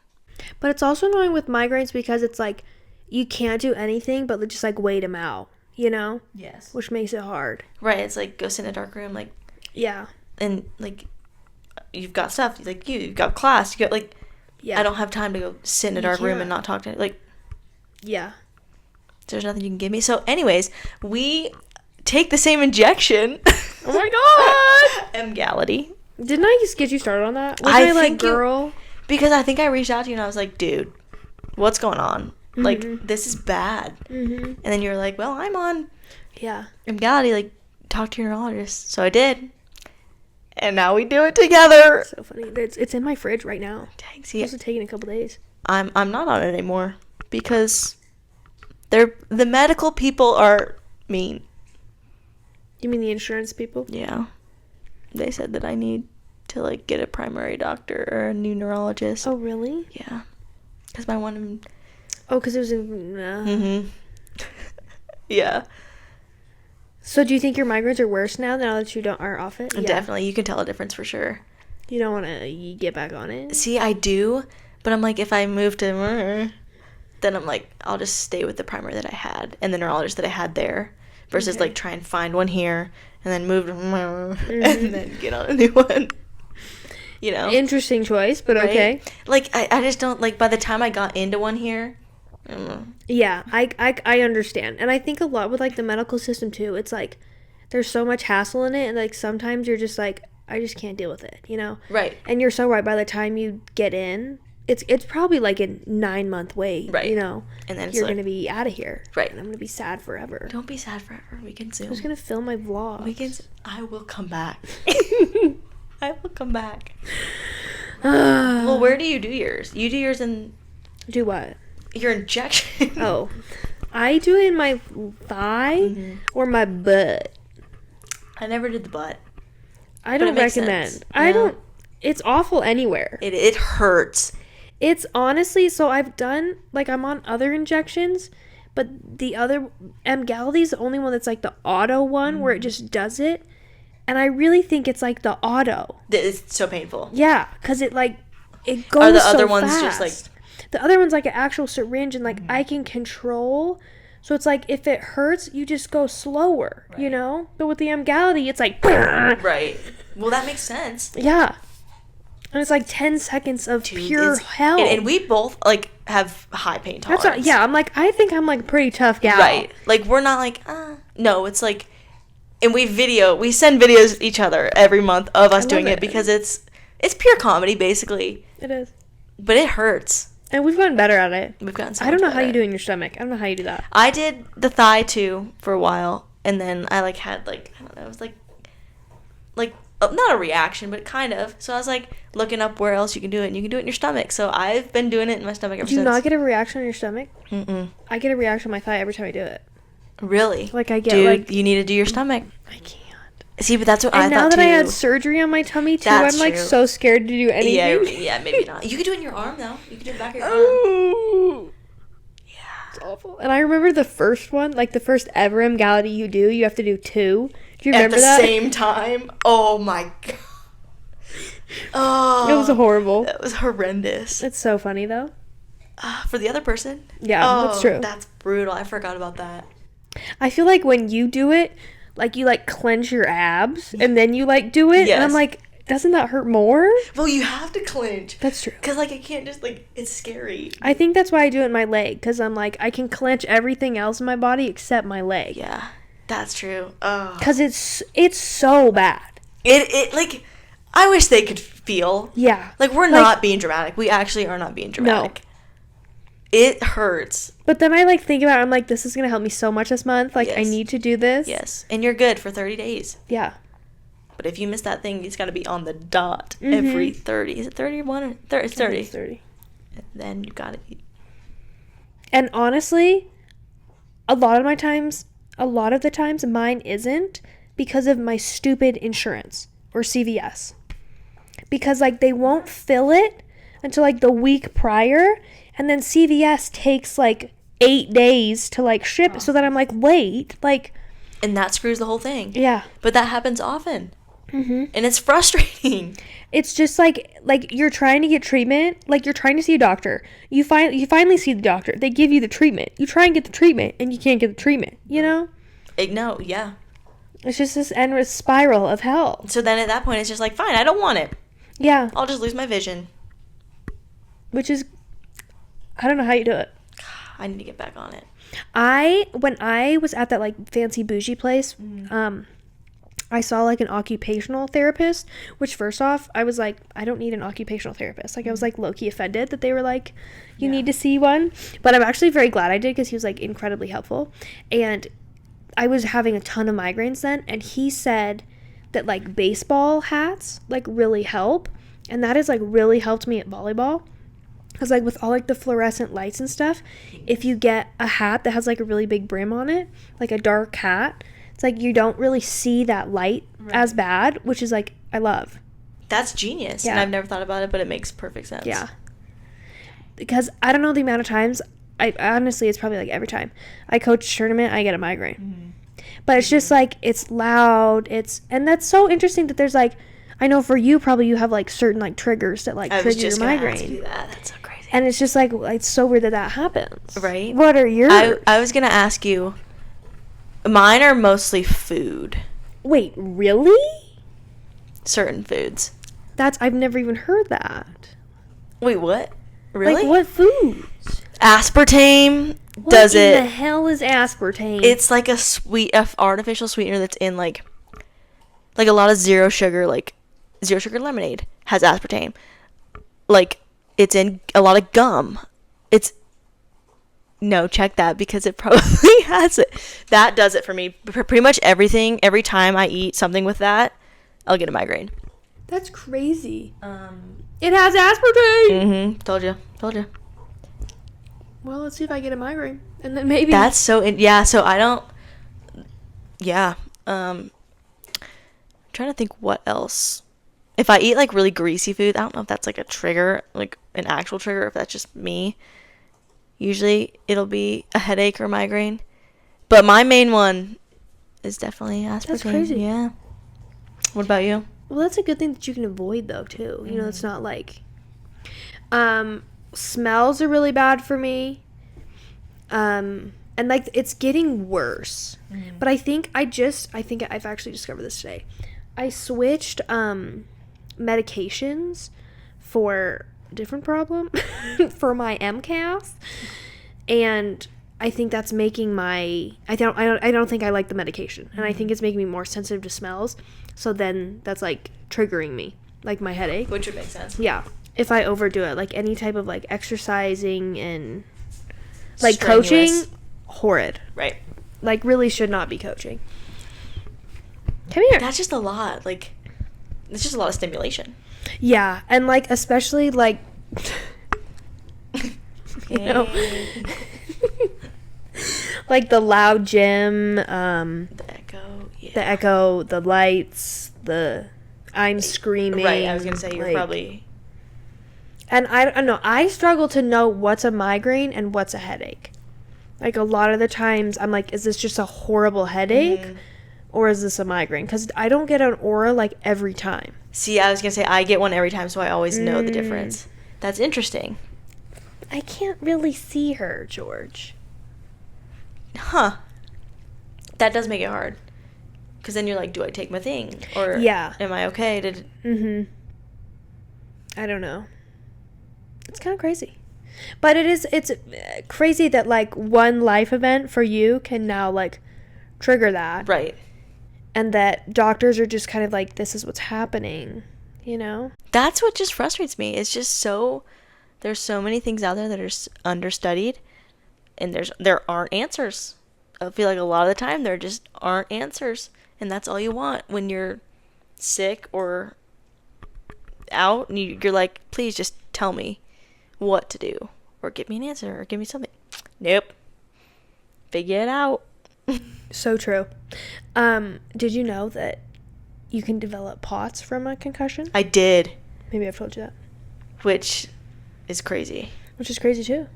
it's also annoying with migraines because it's like, you can't do anything but just like wait them out, Yes. Which makes it hard. Right. It's like, go sit in a dark room, like. Yeah. And like, you've got stuff, like you've got class, you got like. Yeah. I don't have time to go sit in a dark room and not talk to it. Like. Yeah. There's nothing you can give me. So anyways, we take the same injection. Oh my god. Emgality. Didn't I just get you started on that? Was I like, girl? Because I think I reached out to you and I was like, dude, what's going on? Like, this is bad. And then you were like, well, I'm on Emgality. Like, talk to your neurologist. So I did. And now we do it together. So funny. It's in my fridge right now. Dang, see, it's supposed to take in a couple days. I'm not on it anymore because the medical people are mean. You mean the insurance people? Yeah. They said that I need to like get a primary doctor or a new neurologist. Oh, really? Yeah. Because my one. Oh, because it was in. Yeah. So do you think your migraines are worse now that you aren't off it? Definitely. You can tell a difference for sure. You don't want to get back on it? See, I do, but I'm like, if I move to, then I'm like, I'll just stay with the primer that I had and the neurologist that I had there versus like try and find one here and then move to, and then get on a new one. You know? Interesting choice, but right? Okay. Like, I just don't, like, by the time I got into one here, I don't know. Yeah, I understand. And I think a lot with, like, the medical system, too. It's, like, there's so much hassle in it, and, like, sometimes you're just, like, I just can't deal with it, you know? Right. And you're so right. By the time you get in, it's probably, like, a 9-month wait, right? You know? And then you're like, going to be out of here. Right. And I'm going to be sad forever. Don't be sad forever. We can Zoom. I'm just going to film my vlog. I will come back. I will come back. Well, where do you do yours? You do yours in... Do what? Your injection. Oh. I do it in my thigh or my butt. I never did the butt. I don't recommend. I don't... It's awful anywhere. It hurts. It's honestly... So I've done... Like, I'm on other injections, but the other... Emgality is the only one that's like the auto one where it just does it. And I really think it's like the auto. It's so painful. Yeah, because it like it goes. Are the so other ones fast. just like? The other one's like an actual syringe, and like I can control. So it's like if it hurts, you just go slower, you know. But with the Emgality, it's like. Right. Well, that makes sense. Yeah. And it's like 10 seconds of pure hell. And we both like have high pain tolerance. That's what, yeah, I'm like I think I'm like a pretty tough gal. Right. Like we're not like no, it's like. And we send videos each other every month of us doing it because it's pure comedy, basically. It is. But it hurts. And we've gotten better at it. We've gotten so I don't know much how you do it in your stomach. I don't know how you do that. I did the thigh too for a while, and then I like had like I don't know, it was like not a reaction, but kind of. So I was like looking up where else you can do it, and you can do it in your stomach. So I've been doing it in my stomach ever since. Do you not get a reaction on your stomach? Mm-mm. I get a reaction on my thigh every time I do it. Really? Like I get Dude, you need to do your stomach. I can't. See, but that's what I thought too. And now that I had surgery on my tummy too, I'm like so scared to do anything. Yeah, maybe not. You could do it in your arm though. You could do it back of your arm. Yeah. It's awful. And I remember the first one, like the first ever Emgality you have to do 2. Do you remember that? At the same time? Oh my god. Oh. It was horrible. That was horrendous. It's so funny though. For the other person? Yeah, that's true. That's brutal. I forgot about that. I feel like when you do it, like you like clench your abs and then you like do it, and I'm like, doesn't that hurt more? Well, you have to clench. That's true. Because like I can't just like, it's scary. I think that's why I do it in my leg, because I'm like, I can clench everything else in my body except my leg. Yeah, that's true. Because it's so bad. It like, I wish they could feel. Yeah. Like we're not being dramatic. We actually are not being dramatic. No. It hurts. But then I like think about it, I'm like, this is going to help me so much this month. Like, I need to do this. Yes. And you're good for 30 days. Yeah. But if you miss that thing, it's got to be on the dot every 30. Is it 31 or 30? It's 30. It's 30. And then you got to eat. And honestly, a lot of the times, mine isn't because of my stupid insurance or CVS. Because, like, they won't fill it until, like, the week prior. And then CVS takes, like, 8 days to, like, ship. So then I'm, like, late. Like. And that screws the whole thing. Yeah. But that happens often. Mm-hmm. And it's frustrating. It's just, like, you're trying to get treatment. Like, you're trying to see a doctor. You finally see the doctor. They give you the treatment. You try and get the treatment, and you can't get the treatment. You know? No, yeah. It's just this endless spiral of hell. So then at that point, it's just like, fine, I don't want it. Yeah. I'll just lose my vision. Which is, I don't know how you do it. I need to get back on it. When I was at that, like, fancy bougie place, I saw, like, an occupational therapist, which first off, I was like, I don't need an occupational therapist. Like, I was, like, low-key offended that they were like, you need to see one. But I'm actually very glad I did because he was, like, incredibly helpful. And I was having a ton of migraines then, and he said that, like, baseball hats, like, really help. And that has, like, really helped me at volleyball. Because, like, with all, like, the fluorescent lights and stuff, if you get a hat that has, like, a really big brim on it, like a dark hat, it's, like, you don't really see that light as bad, which is, like, I love. That's genius. Yeah. And I've never thought about it, but it makes perfect sense. Yeah. Because I don't know the amount of times, honestly, it's probably, like, every time I coach a tournament, I get a migraine. But it's just like, it's loud. And that's so interesting that there's like, I know for you, probably you have like certain like triggers that like trigger your migraine. Ask you that. That's so crazy. And it's just like, it's so weird that happens. Right? What are yours? I was going to ask you, mine are mostly food. Wait, really? Certain foods. I've never even heard that. Wait, what? Really? Like, what foods? Aspartame What does in it. the hell is aspartame? It's like a artificial sweetener that's in like a lot of zero sugar lemonade has aspartame. Like, it's in a lot of gum. No, check that, because it probably has it. That does it for me. Pretty much everything, every time I eat something with that, I'll get a migraine. That's crazy. It has aspartame. Told you. Well, let's see if I get a migraine, and then maybe. That's so. So I don't. Yeah. Trying to think what else. If I eat like really greasy food, I don't know if that's like a trigger, like an actual trigger, or if that's just me. Usually it'll be a headache or migraine. But my main one is definitely aspartame. That's crazy. Yeah. What about you? Well, that's a good thing that you can avoid, though, too. You know, it's not like... smells are really bad for me. And, like, it's getting worse. But I think I've actually discovered this today. I switched medications for a different problem for my MCAS. And I think that's making I don't think I like the medication. And I think it's making me more sensitive to smells. So then that's like triggering me, like my headache. Which would make sense. Yeah. If I overdo it, like any type of like exercising and like Strenuous. coaching, horrid. Right. Like really should not be coaching. Come here. That's just a lot. Like, it's just a lot of stimulation. Yeah. And like, especially like, you know, like the loud gym, The echo. Yeah. the echo, the lights, I'm screaming. Right. I was gonna say you're like, probably. And I don't know. I struggle to know what's a migraine and what's a headache. Like a lot of the times, I'm like, is this just a horrible headache, or is this a migraine? Because I don't get an aura like every time. See, I was gonna say I get one every time, so I always know the difference. That's interesting. I can't really see her, George. Huh. That does make it hard. Because then you're like, do I take my thing? Or Yeah. am I okay to... I don't know. It's kind of crazy. But it's crazy that, like, one life event for you can now, like, trigger that. Right. And that doctors are just kind of like, this is what's happening, you know? That's what just frustrates me. It's just so... There's so many things out there that are understudied, and there aren't answers. I feel like a lot of the time there just aren't answers, and that's all you want when you're sick or out, and you're like, please just tell me what to do, or give me an answer, or give me something. Nope. Figure it out. So true. Did you know that you can develop POTS from a concussion? I did, Maybe I've told you that. which is crazy. Which is crazy, too.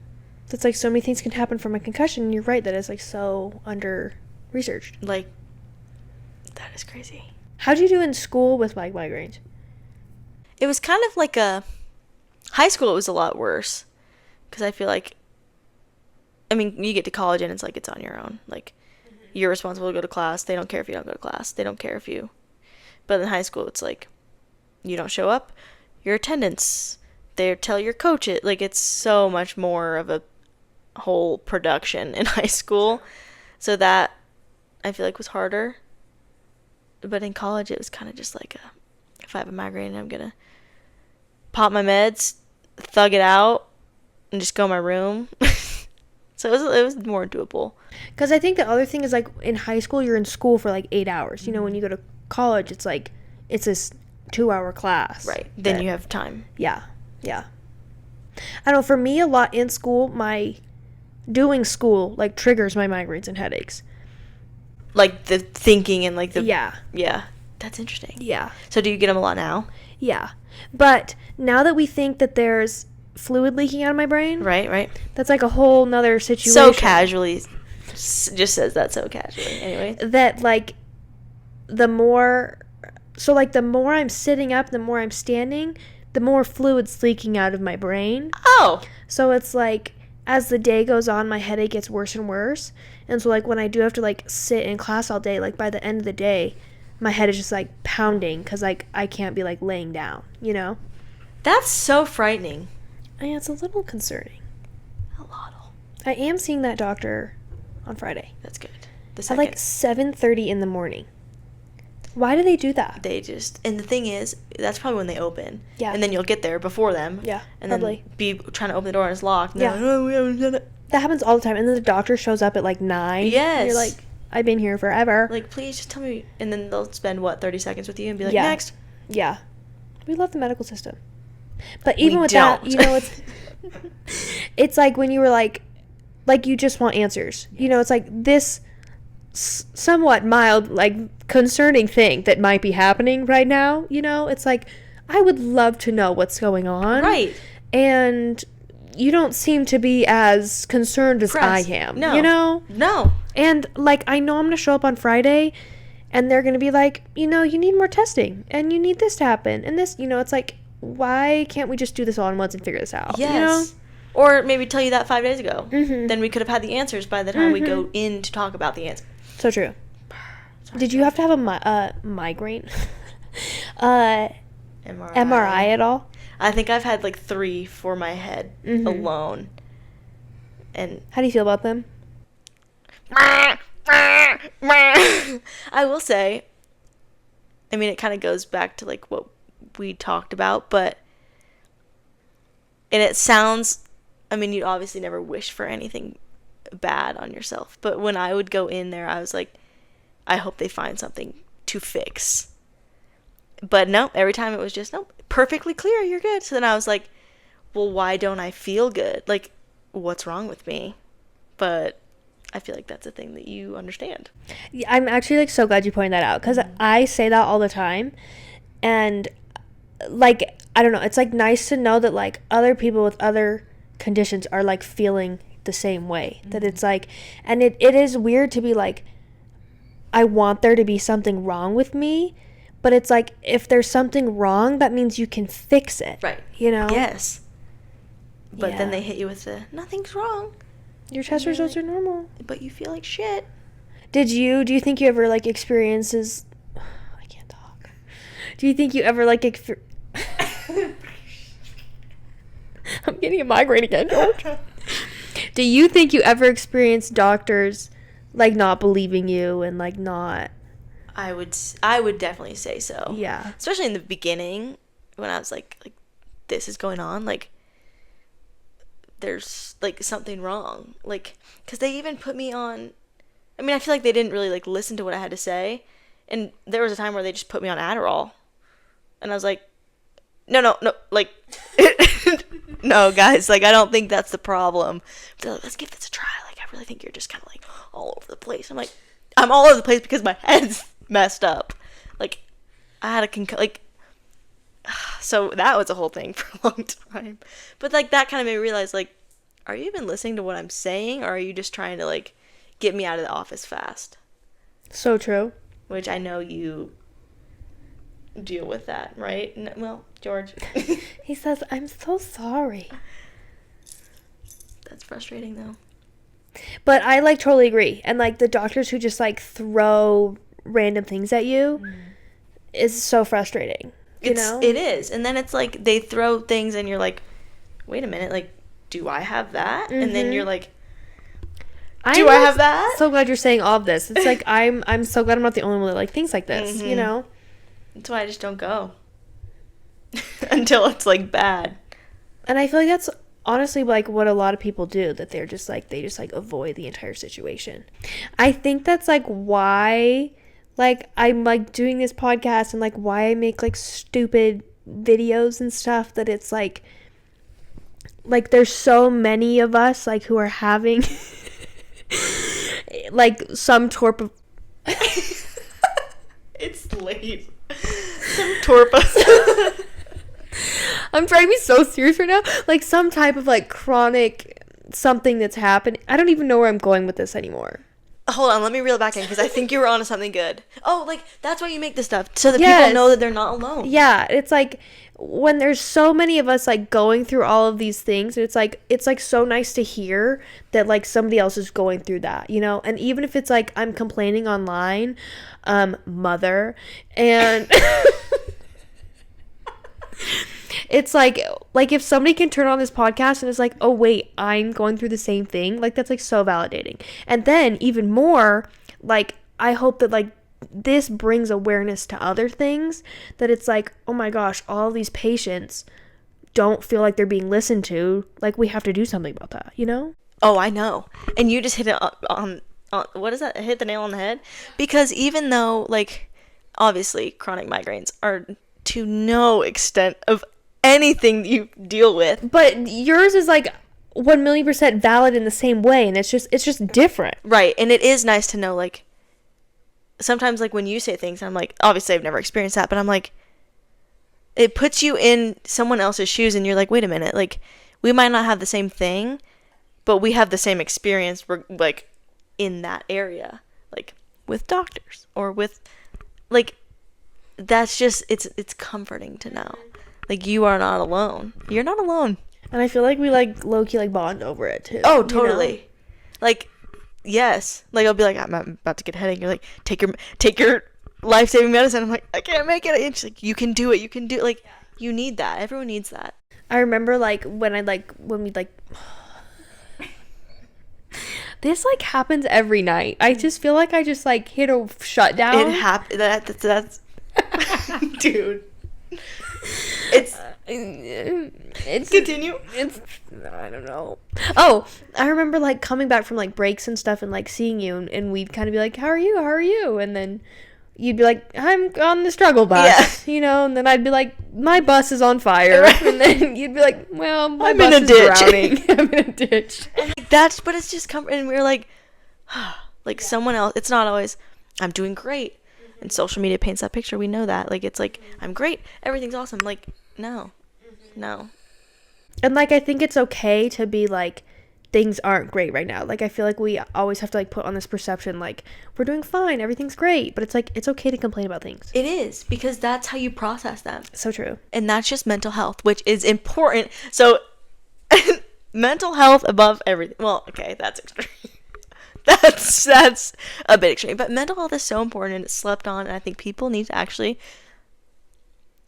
It's like so many things can happen from a concussion, and you're right that it's, like, so under-researched. Like, that is crazy. How'd you do in school with, like, migraines? It was kind of like high school, it was a lot worse. Because I feel like, I mean, you get to college and it's like it's on your own. Like, you're responsible to go to class. They don't care if you don't go to class. They don't care if you... But in high school, it's like, you don't show up, your attendance... They tell your coach it. Like, it's so much more of a whole production in high school. So that, I feel like, was harder. But in college, it was kind of just like, if I have a migraine, I'm going to pop my meds, thug it out, and just go in my room. So it was more doable. Because I think the other thing is, like, in high school, you're in school for, like, 8 hours. You know, when you go to college, it's, like, it's this 2-hour class. Right. Then you have time. Yeah. Yeah. I know, for me, a lot in school, doing school, like, triggers my migraines and headaches. Like, the thinking and, like, the... Yeah. Yeah. That's interesting. Yeah. So do you get them a lot now? Yeah. But now that we think that there's fluid leaking out of my brain... Right. That's, like, a whole nother situation. So casually just says that so casually. Anyway. That, like, the more I'm sitting up, the more I'm standing, the more fluid's leaking out of my brain. Oh. So it's like, as the day goes on, my headache gets worse and worse. And so, like, when I do have to, like, sit in class all day, like, by the end of the day, my head is just, like, pounding because, like, I can't be, like, laying down, you know? That's so frightening. Yeah, it's a little concerning. A lot. I am seeing that doctor on Friday. That's good. At, like, 7:30 in the morning. Why do they do that? They just, and the thing is, that's probably when they open. Yeah. And then you'll get there before them. Yeah, and probably. then be trying to open the door and it's locked. And Yeah. Like, oh, we haven't done it. That happens all the time. And then the doctor shows up at, like, 9. Yes. And you're like, I've been here forever. Like, please just tell me. And then they'll spend, 30 seconds with you and be like, Yeah. next. Yeah. We love the medical system. But even with don't. that, you know, it's like when you were like you just want answers. Yes. You know, it's like this somewhat mild, like, concerning thing that might be happening right now, you know? It's like, I would love to know what's going on. Right. And you don't seem to be as concerned as I am. No. You know? No. And, like, I know I'm going to show up on Friday, and they're going to be like, you know, you need more testing, and you need this to happen, and this, you know, it's like, why can't we just do this all at once and figure this out? Yes. You know? Or maybe tell you that 5 days ago. Mm-hmm. Then we could have had the answers by the time we go in to talk about the answer. So true. Did you have to have a migraine? MRI at all? I think I've had, 3 for my head alone. And how do you feel about them? I will say, I mean, it kind of goes back to, what we talked about, and it sounds, I mean, you obviously never wish for anything bad on yourself, but when I would go in there, I was like, I hope they find something to fix. But no, every time it was just, nope, perfectly clear, you're good. So then I was like, well, why don't I feel good? Like, what's wrong with me? But I feel like that's a thing that you understand. Yeah, I'm actually, so glad you pointed that out, because I say that all the time, and, I don't know, it's, nice to know that, other people with other conditions are, feeling the same way. That it's, and it is weird to be, I want there to be something wrong with me, but it's, if there's something wrong, that means you can fix it. Right. You know? Yes. But then they hit you with the, nothing's wrong. Your test results are normal. But you feel like shit. Do you think you ever, experiences... I can't talk. Do you think you ever, I'm getting a migraine again, George. Do you think you ever experienced doctors, not believing you and, not... I would definitely say so. Yeah. Especially in the beginning, when I was like this is going on, there's, something wrong. Because they even put me on... I mean, I feel like they didn't really, listen to what I had to say. And there was a time where they just put me on Adderall. And I was like, no, no, guys, I don't think that's the problem. They're like, let's give this a try. I really think you're just kind of, all over the place. I'm like, I'm all over the place because my head's messed up. I had a so that was a whole thing for a long time. But, that kind of made me realize, are you even listening to what I'm saying? Or are you just trying to, get me out of the office fast? So true. Which I know you deal with that, right? Well, George. He says, I'm so sorry. That's frustrating, though. But I, totally agree. And, the doctors who just, throw random things at you is so frustrating. You know? It is. And then it's they throw things and you're like, wait a minute, do I have that? And then you're like, do I have that? So glad you're saying all of this. It's I'm so glad I'm not the only one that things like this, you know? That's why I just don't go. Until it's bad. And I feel that's honestly what a lot of people do, that they're just they just avoid the entire situation. I think that's why I'm doing this podcast and why I make stupid videos and stuff, that it's there's so many of us who are having some torp. It's late. Some torpa. I'm trying to be so serious right now. Some type of chronic something that's happening. I don't even know where I'm going with this anymore. hold on, let me reel it back in, because I think you were onto something good. Oh, like, that's why you make this stuff, so that Yes. people know that they're not alone. Yeah, it's like when there's so many of us like going through all of these things, it's like so nice to hear that like somebody else is going through that, you know? And even if it's like I'm complaining online, mother, and it's like if somebody can turn on this podcast and it's like, oh wait, I'm going through the same thing, like that's like so validating. And then even more, like I hope that like this brings awareness to other things, that it's like, oh my gosh, all these patients don't feel like they're being listened to, like we have to do something about that, you know? Oh, I know. And you just hit it on what is that? Hit the nail on the head. Because even though, like, obviously chronic migraines are to no extent of anything you deal with, but yours is like 1,000,000% valid in the same way, and it's just different. Right. And it is nice to know, like, sometimes, like, when you say things, I'm like, obviously I've never experienced that, but I'm like, it puts you in someone else's shoes, and you're like, wait a minute, like, we might not have the same thing, but we have the same experience, like, in that area, like, with doctors, or with, like, that's just, it's comforting to know, like, you are not alone. You're not alone. And I feel like we like low-key like bond over it too. Oh, totally. You know? Like, yes. Like, I'll be like, I'm about to get a headache. You're like, take your life-saving medicine. I'm like, I can't make it. And she's like, you can do it. You can do it. Like, you need that. Everyone needs that. I remember like when we like this like happens every night. I just feel like I just like hit a shutdown. It happened. That's dude. It's continue. It's I don't know. Oh, I remember like coming back from like breaks and stuff and like seeing you, and we'd kind of be like, how are you? And then you'd be like, I'm on the struggle bus, you know, and then I'd be like, my bus is on fire. And then you'd be like, well, my bus is drowning. I'm in a ditch. And like, but it's just comfort. And we're like, like someone else. It's not always, I'm doing great. And social media paints that picture. We know that. Like, it's like, I'm great. Everything's awesome. Like, no. And like, I think it's okay to be like, things aren't great right now. Like, I feel like we always have to like put on this perception like we're doing fine, everything's great, but it's like it's okay to complain about things. It is, because that's how you process them. So true. And that's just mental health, which is important. So mental health above everything. Well, okay, that's extreme. that's a bit extreme, but mental health is so important, and it's slept on, and I think people need to actually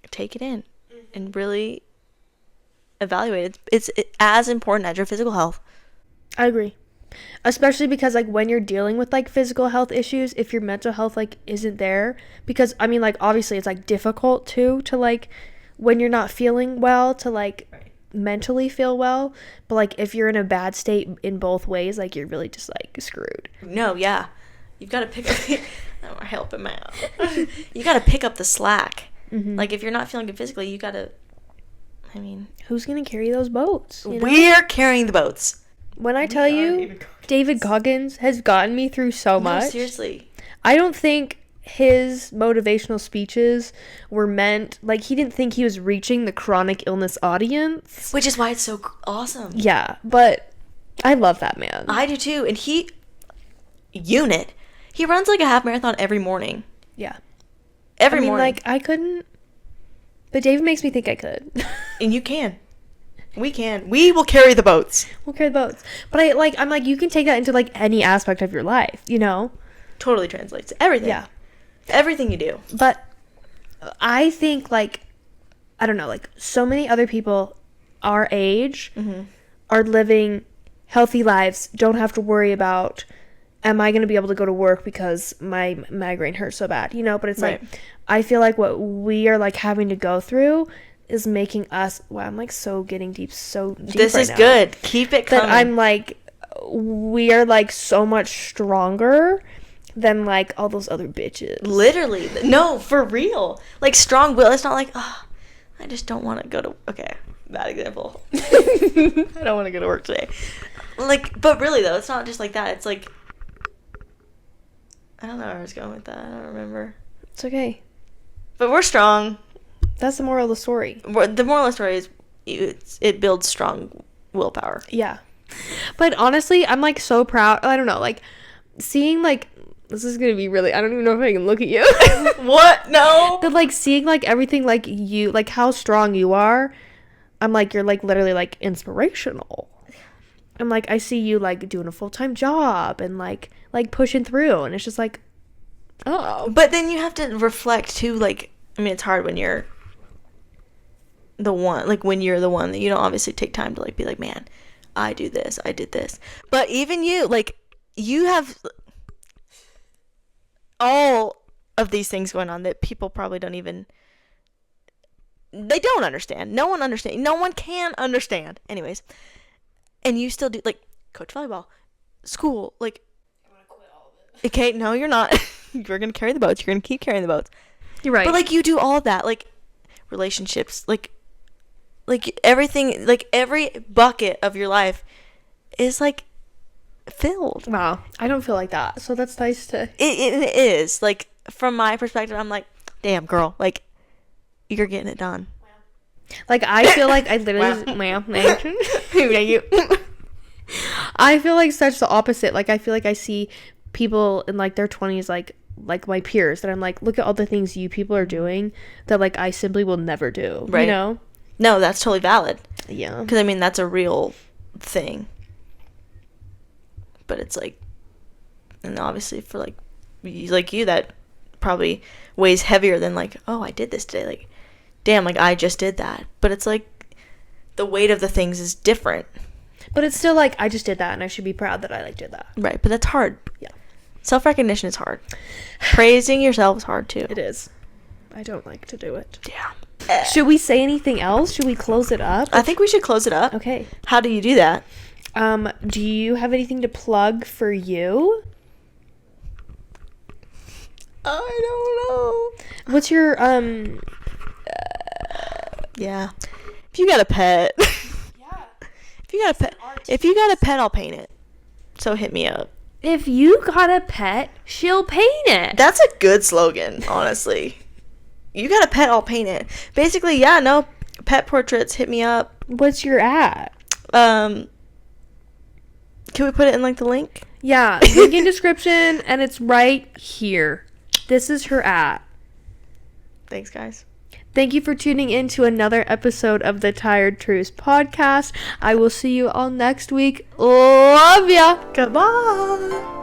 take it in and really evaluate it. It's as important as your physical health. I agree. Especially because like when you're dealing with like physical health issues, if your mental health like isn't there, because I mean like obviously it's like difficult to like when you're not feeling well to like mentally feel well, but like if you're in a bad state in both ways, like you're really just like screwed. No, yeah. You've got to pick up I'm helping my you got to pick up the slack. Mm-hmm. Like if you're not feeling good physically, you got to, I mean, who's going to carry those boats? You know? We're carrying the boats. When I tell you, David Goggins has gotten me through so much. No, seriously. I don't think his motivational speeches were meant, like, he didn't think he was reaching the chronic illness audience. Which is why it's so awesome. Yeah, but I love that man. I do too. And he runs like a half marathon every morning. Yeah. Every morning. Like, I couldn't, but David makes me think I could. And you can. We can. We will carry the boats. We'll carry the boats. But I'm like, you can take that into, like, any aspect of your life, you know? Totally translates. Everything. Yeah. Everything you do. But I think, like, I don't know, like, so many other people our age are living healthy lives, don't have to worry about, am I going to be able to go to work because my migraine hurts so bad, you know? But it's right. Like, I feel like what we are, like, having to go through is making us, wow, I'm like so getting deep this right is now. Good. Keep it coming. That I'm like, we are like so much stronger than like all those other bitches. Literally. No, for real. Like strong will. It's not like, oh, I just don't want to go to, okay, bad example. I don't want to go to work today. Like, but really though, it's not just like that. It's like, I don't know where I was going with that. I don't remember. It's okay. But we're strong. That's the moral of the story. The moral of the story is it builds strong willpower. Yeah. But honestly, I'm like so proud. I don't know. Like seeing, like, this is gonna be really, I don't even know if I can look at you. What? No. But, like, seeing, like, everything, like, you, like, how strong you are, I'm like, you're, like, literally, like, inspirational. I'm like, I see you, like, doing a full-time job and, like pushing through, and it's just like, oh. But then you have to reflect too, like, I mean, it's hard when you're the one, like, when you're the one that you don't obviously take time to, like, be like, man, I do this, I did this. But even you, like, you have all of these things going on that people probably don't even, they don't understand. No one understands. No one can understand. Anyways. And you still do, like, coach volleyball, school, like, I'm gonna quit all of it. Okay, no, you're not. You're gonna carry the boats. You're gonna keep carrying the boats. You're right. But, like, you do all of that, like, relationships, like everything, like, every bucket of your life is, like, filled. Wow. I don't feel like that. So that's nice to. It is. Like, from my perspective, I'm like, damn, girl, like, you're getting it done. Like, I feel like I literally. Wow. Thank you. I feel like such the opposite. Like, I feel like I see people in, like, their 20s, like my peers, that I'm like, look at all the things you people are doing that, like, I simply will never do. Right. You know? No, that's totally valid. Yeah. Because, I mean, that's a real thing. But it's like, and obviously for, like you, that probably weighs heavier than, like, oh, I did this today. Like, damn, like, I just did that. But it's like, the weight of the things is different. But it's still like, I just did that, and I should be proud that I, like, did that. Right, but that's hard. Yeah. Self-recognition is hard. Praising yourself is hard, too. It is. I don't like to do it. Yeah. Should we say anything else? Should we close it up? I think we should close it up. Okay. How do you do that? Do you have anything to plug for you? I don't know. What's your, Yeah. If you got a pet. Yeah. If you got a pet, I'll paint it. So hit me up. If you got a pet, she'll paint it. That's a good slogan, honestly. You got a pet, I'll paint it. Basically, yeah, no, pet portraits, hit me up. What's your at? Can we put it in, like, the link? Yeah, link in description, and it's right here. This is her at. Thanks, guys. Thank you for tuning in to another episode of the Tired Truths podcast. I will see you all next week. Love ya. Goodbye.